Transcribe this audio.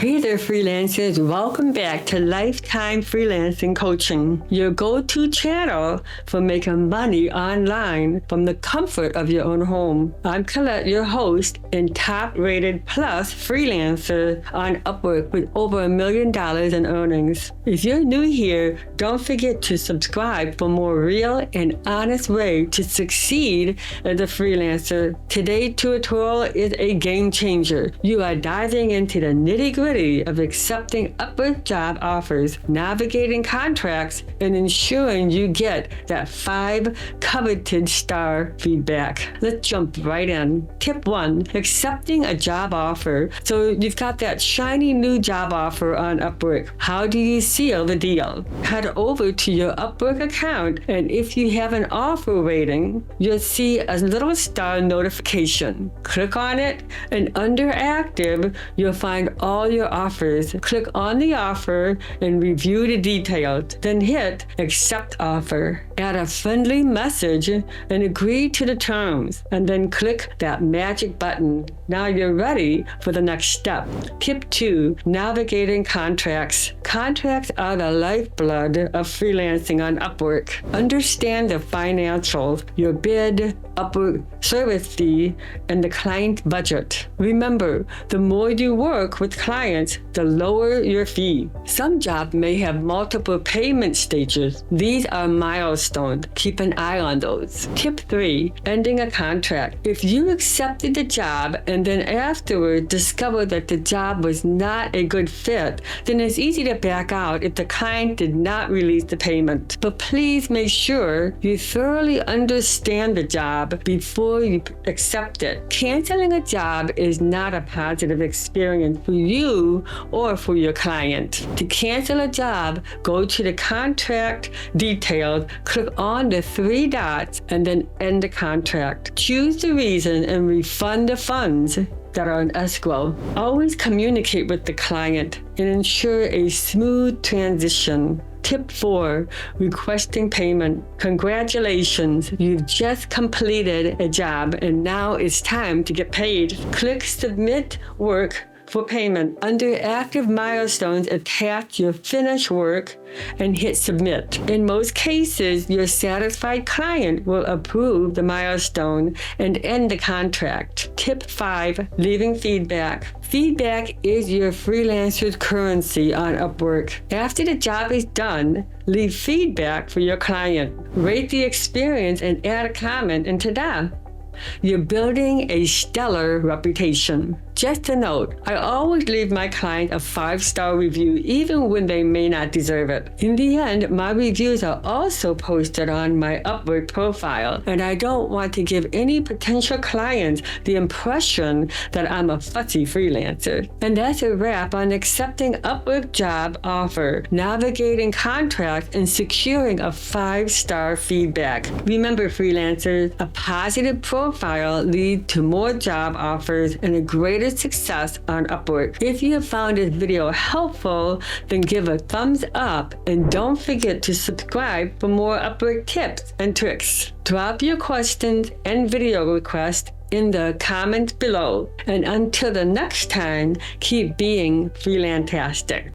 Hey there, freelancers. Welcome back to Lifetime Freelancing Coaching, your go-to channel for making money online from the comfort of your own home. I'm Colette, your host and top-rated plus freelancer on Upwork with over $1 million in earnings. If you're new here, don't forget to subscribe for more real and honest way to succeed as a freelancer. Today's tutorial is a game changer. You are diving into the nitty-gritty of accepting Upwork job offers, navigating contracts, and ensuring you get that 5 coveted star feedback. Let's jump right in. Tip 1, accepting a job offer. So you've got that shiny new job offer on Upwork. How do you seal the deal? Head over to your Upwork account, and if you have an offer rating, you'll see a little star notification. Click on it, and under active, you'll find all your offers. Click on the offer and review the details. Then hit accept offer. Add a friendly message and agree to the terms, and then click that magic button. Now you're ready for the next step. Tip 2, navigating contracts. Contracts are the lifeblood of freelancing on Upwork. Understand the financials, your bid, Upwork service fee, and the client budget. Remember, the more you work with clients, the lower your fee. Some jobs may have multiple payment stages. These are milestones. Keep an eye on those. Tip 3, ending a contract. If you accepted the job and then afterward discover that the job was not a good fit, then it's easy to back out if the client did not release the payment. But please make sure you thoroughly understand the job before you accept it. Canceling a job is not a positive experience for you or for your client. To cancel a job, go to the contract details, click on the 3 dots, and then end the contract. Choose the reason and refund the funds that are in escrow. Always communicate with the client and ensure a smooth transition. Tip 4, requesting payment. Congratulations, you've just completed a job and now it's time to get paid. Click submit work for payment. Under active milestones, attach your finished work and hit submit. In most cases, your satisfied client will approve the milestone and end the contract. Tip 5, leaving feedback. Feedback is your freelancer's currency on Upwork. After the job is done, leave feedback for your client. Rate the experience and add a comment, and ta-da! You're building a stellar reputation. Just a note, I always leave my client a 5-star review even when they may not deserve it. In the end, my reviews are also posted on my Upwork profile, and I don't want to give any potential clients the impression that I'm a fussy freelancer. And that's a wrap on accepting Upwork job offer, navigating contracts, and securing a 5-star feedback. Remember, freelancers, a positive profile leads to more job offers and a greater success on Upwork. If you have found this video helpful, then give a thumbs up and don't forget to subscribe for more Upwork tips and tricks. Drop your questions and video requests in the comments below. And until the next time, keep being freelantastic.